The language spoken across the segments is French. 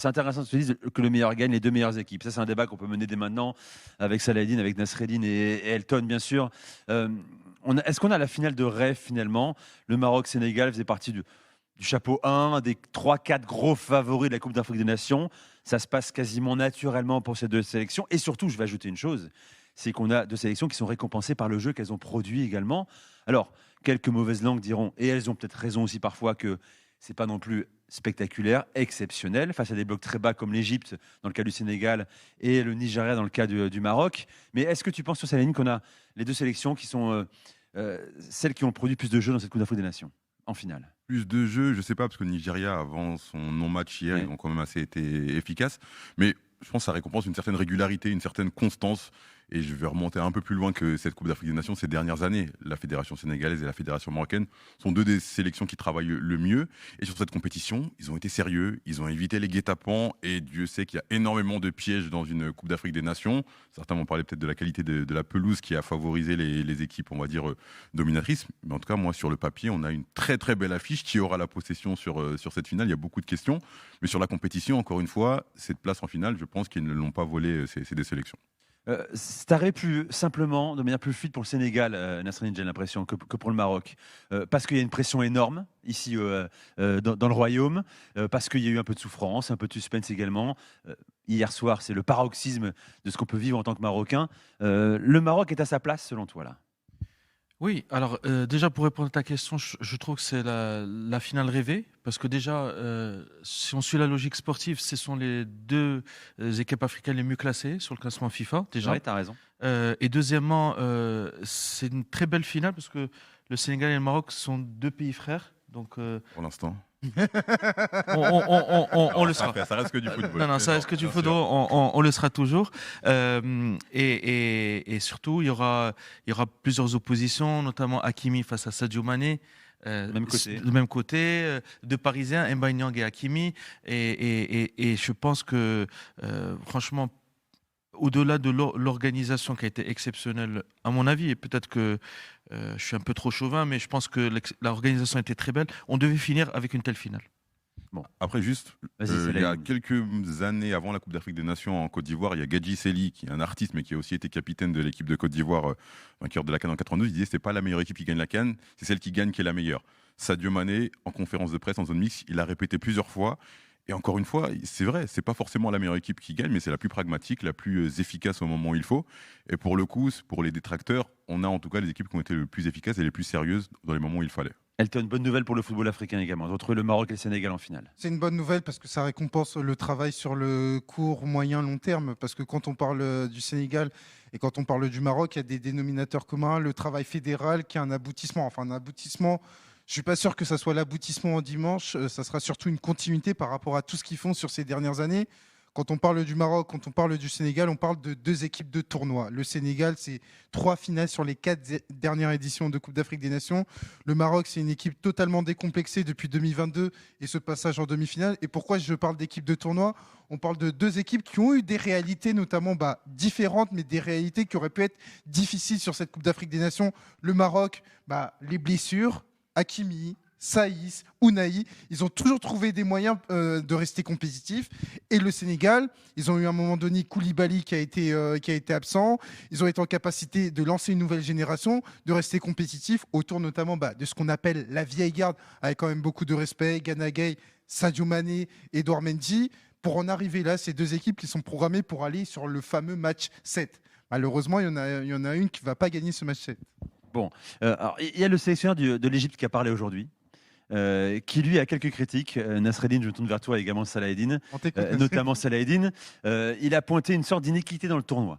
C'est intéressant que tu dises que le meilleur gagne, les deux meilleures équipes. Ça, c'est un débat qu'on peut mener dès maintenant avec Salahedine, avec Nasreddine et Elton, bien sûr. Euh, Est-ce qu'on a la finale de rêve finalement? Le Maroc-Sénégal faisait partie du chapeau 1, des 3-4 gros favoris de la Coupe d'Afrique des Nations. Ça se passe quasiment naturellement pour ces deux sélections. Et surtout, je vais ajouter une chose, c'est qu'on a deux sélections qui sont récompensées par le jeu qu'elles ont produit également. Alors, quelques mauvaises langues diront, et elles ont peut-être raison aussi parfois, que c'est pas non plus spectaculaire, exceptionnel, face à des blocs très bas comme l'Égypte dans le cas du Sénégal et le Nigeria dans le cas du Maroc. Mais est-ce que tu penses, sur Saline, qu'on a les deux sélections qui sont celles qui ont produit plus de jeux dans cette Coupe d'Afrique des Nations, en finale? Plus de jeux, je sais pas, parce que le Nigeria, avant son non-match hier, Ouais. ils ont quand même assez été efficaces. Mais je pense que ça récompense une certaine régularité, une certaine constance. Et je vais remonter un peu plus loin que cette Coupe d'Afrique des Nations ces dernières années. La fédération sénégalaise et la fédération marocaine sont deux des sélections qui travaillent le mieux. Et sur cette compétition, ils ont été sérieux, ils ont évité les guet-apens. Et Dieu sait qu'il y a énormément de pièges dans une Coupe d'Afrique des Nations. Certains vont parler peut-être de la qualité de la pelouse qui a favorisé les équipes, on va dire, dominatrices. Mais en tout cas, moi, sur le papier, on a une très très belle affiche. Qui aura la possession sur cette finale? Il y a beaucoup de questions. Mais sur la compétition, encore une fois, cette place en finale, je pense qu'ils ne l'ont pas volée, ces deux sélections. C'est arrêt plus simplement, de manière plus fluide pour le Sénégal, Nasreddine, j'ai l'impression, que pour le Maroc. Parce qu'il y a une pression énorme ici dans le Royaume, parce qu'il y a eu un peu de souffrance, un peu de suspense également. Hier soir, c'est le paroxysme de ce qu'on peut vivre en tant que Marocain. Le Maroc est à sa place, selon toi, là? Oui, alors déjà pour répondre à ta question, je trouve que c'est la finale rêvée, parce que déjà, si on suit la logique sportive, ce sont les deux équipes africaines les mieux classées sur le classement FIFA, déjà. Oui, tu as raison. Et deuxièmement, c'est une très belle finale, parce que le Sénégal et le Maroc sont deux pays frères. Donc, Pour l'instant. on le sera. Ça reste que du football. Non, ça reste que du football, on le sera toujours. Et surtout, il y aura plusieurs oppositions, notamment Hakimi face à Sadio Mané. Même côté. De même côté, deux Parisiens, Mbaye Niang et Hakimi. Et je pense que, franchement, au-delà de l'organisation qui a été exceptionnelle, à mon avis, et peut-être que je suis un peu trop chauvin, mais je pense que l'organisation était très belle. On devait finir avec une telle finale. Bon. Après, juste, il y a quelques années avant la Coupe d'Afrique des Nations en Côte d'Ivoire, il y a Gadji Seli, qui est un artiste, mais qui a aussi été capitaine de l'équipe de Côte d'Ivoire, vainqueur de la CAN en 92. Il disait c'est pas la meilleure équipe qui gagne la CAN, c'est celle qui gagne qui est la meilleure. Sadio Mané, en conférence de presse en zone mixte, il a répété plusieurs fois. Et encore une fois, c'est vrai, c'est pas forcément la meilleure équipe qui gagne, mais c'est la plus pragmatique, la plus efficace au moment où il faut. Et pour le coup, pour les détracteurs, on a en tout cas les équipes qui ont été les plus efficaces et les plus sérieuses dans les moments où il fallait. Elton, bonne nouvelle pour le football africain également, de retrouver le Maroc et le Sénégal en finale. C'est une bonne nouvelle parce que ça récompense le travail sur le court, moyen, long terme. Parce que quand on parle du Sénégal et quand on parle du Maroc, il y a des dénominateurs communs. Le travail fédéral qui a un aboutissement. Enfin, un aboutissement, je ne suis pas sûr que ça soit l'aboutissement en dimanche. Ça sera surtout une continuité par rapport à tout ce qu'ils font sur ces dernières années. Quand on parle du Maroc, quand on parle du Sénégal, on parle de deux équipes de tournoi. Le Sénégal, c'est 3 finales sur les 4 dernières éditions de Coupe d'Afrique des Nations. Le Maroc, c'est une équipe totalement décomplexée depuis 2022 et ce passage en demi-finale. Et pourquoi je parle d'équipe de tournoi? On parle de deux équipes qui ont eu des réalités notamment différentes, mais des réalités qui auraient pu être difficiles sur cette Coupe d'Afrique des Nations. Le Maroc, les blessures, Hakimi, Saïs, Ounahi, ils ont toujours trouvé des moyens de rester compétitifs. Et le Sénégal, ils ont eu à un moment donné Koulibaly qui a été absent. Ils ont été en capacité de lancer une nouvelle génération, de rester compétitifs autour notamment de ce qu'on appelle la vieille garde, avec quand même beaucoup de respect. Gana Gueye, Sadio Mané, Edouard Mendy. Pour en arriver là, ces deux équipes qui sont programmées pour aller sur le fameux match 7. Malheureusement, il y en a une qui ne va pas gagner ce match 7. Bon, alors, il y a le sélectionneur de l'Égypte qui a parlé aujourd'hui. Qui lui a quelques critiques. Nasreddine, je me tourne vers toi également, Salahedine, notamment Salahedine. Il a pointé une sorte d'inéquité dans le tournoi.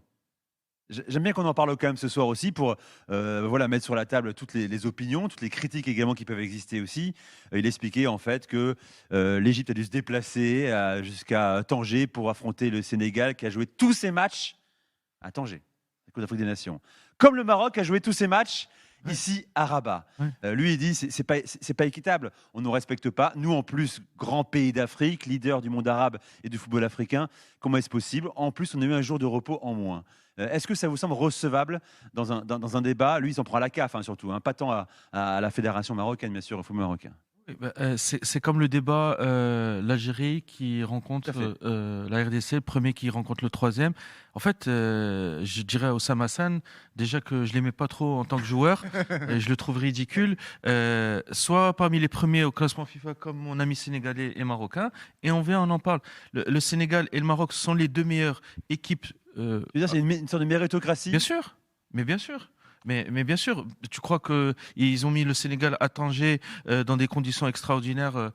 J'aime bien qu'on en parle quand même ce soir aussi pour mettre sur la table toutes les opinions, toutes les critiques également qui peuvent exister aussi. Il expliquait en fait que l'Égypte a dû se déplacer jusqu'à Tanger pour affronter le Sénégal qui a joué tous ses matchs à Tanger, la Coupe d'Afrique des Nations. Comme le Maroc a joué tous ses matchs ici à Rabat. Lui, il dit c'est pas équitable. On ne nous respecte pas. Nous, en plus, grand pays d'Afrique, leader du monde arabe et du football africain, comment est-ce possible? En plus, on a eu un jour de repos en moins. Est-ce que ça vous semble recevable dans un débat? Lui, il s'en prend à la CAF, surtout, pas tant à la fédération marocaine, bien sûr, au football marocain. C'est comme le débat l'Algérie qui rencontre la RDC, le premier qui rencontre le troisième. En fait, je dirais à Oussama Hassan, déjà que je l'aimais pas trop en tant que joueur, et je le trouve ridicule, soit parmi les premiers au classement FIFA comme mon ami sénégalais et marocain, et on en parle. Le Sénégal et le Maroc sont les deux meilleures équipes. C'est une sorte de méritocratie. Bien sûr, mais bien sûr. Mais bien sûr, tu crois qu'ils ont mis le Sénégal à Tanger dans des conditions extraordinaires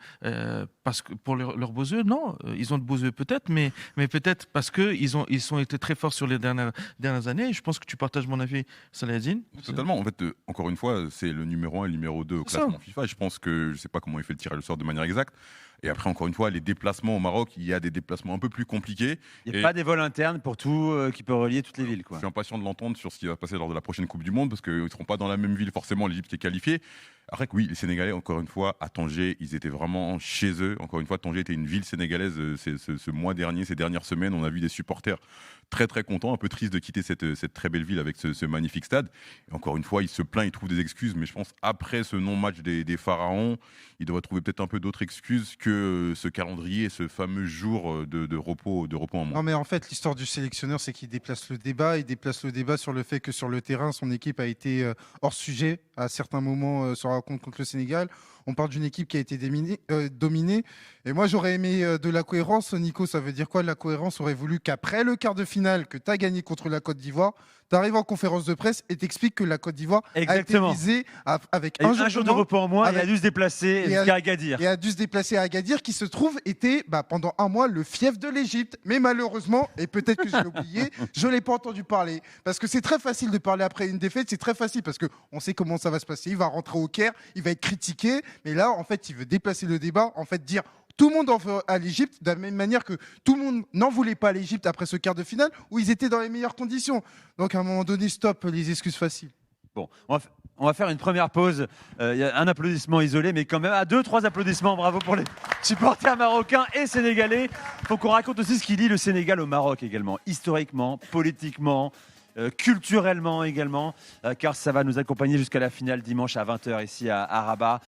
parce que pour leurs beaux yeux? Non, ils ont de beaux yeux peut-être, mais peut-être parce qu'ils ont été très forts sur les dernières années. Et je pense que tu partages mon avis, Saladin. Totalement. En fait, encore une fois, c'est le numéro 1 et le numéro 2 au classement FIFA. Et je pense que je ne sais pas comment il fait le tirage au sort de manière exacte. Et après, encore une fois, les déplacements au Maroc, il y a des déplacements un peu plus compliqués. Il n'y a pas des vols internes pour tout qui peut relier toutes les villes, quoi. Je suis impatient de l'entendre sur ce qui va se passer lors de la prochaine Coupe du Monde, parce qu'ils ne seront pas dans la même ville forcément, l'Égypte est qualifiée. Après que oui, les Sénégalais, encore une fois, à Tanger, ils étaient vraiment chez eux. Encore une fois, Tanger était une ville sénégalaise ce mois dernier, ces dernières semaines. On a vu des supporters très très contents, un peu tristes de quitter cette très belle ville avec ce magnifique stade. Et encore une fois, ils se plaignent, ils trouvent des excuses, mais je pense après ce non-match des Pharaons, ils devraient trouver peut-être un peu d'autres excuses que ce calendrier, ce fameux jour de repos en moins. Non, mais en fait, l'histoire du sélectionneur, c'est qu'il déplace le débat. Il déplace le débat sur le fait que sur le terrain, son équipe a été hors sujet à certains moments sur la rencontre contre le Sénégal. On parle d'une équipe qui a été dominée. Et moi, j'aurais aimé de la cohérence. Nico, ça veut dire quoi de la cohérence? Aurait voulu qu'après le quart de finale que tu as gagné contre la Côte d'Ivoire, tu arrives en conférence de presse et t'expliques que la Côte d'Ivoire a été visée avec un jour de repos en moins et a dû se déplacer jusqu'à Agadir. Et a dû se déplacer à Agadir, qui se trouve était pendant un mois le fief de l'Égypte. Mais malheureusement, et peut-être que je l'ai oublié, je ne l'ai pas entendu parler. Parce que c'est très facile de parler après une défaite, c'est très facile parce qu'on sait comment ça va se passer. Il va rentrer au Caire, il va être critiqué. Mais là, en fait, il veut déplacer le débat, en fait, dire tout le monde en veut à l'Égypte, de la même manière que tout le monde n'en voulait pas à l'Égypte après ce quart de finale où ils étaient dans les meilleures conditions. Donc à un moment donné, stop les excuses faciles. Bon, on va faire une première pause. Il y a un applaudissement isolé, mais quand même à 2-3 applaudissements. Bravo pour les supporters marocains et sénégalais. Il faut qu'on raconte aussi ce qui lie le Sénégal au Maroc également, historiquement, politiquement, culturellement également, car ça va nous accompagner jusqu'à la finale dimanche à 20h ici à Rabat.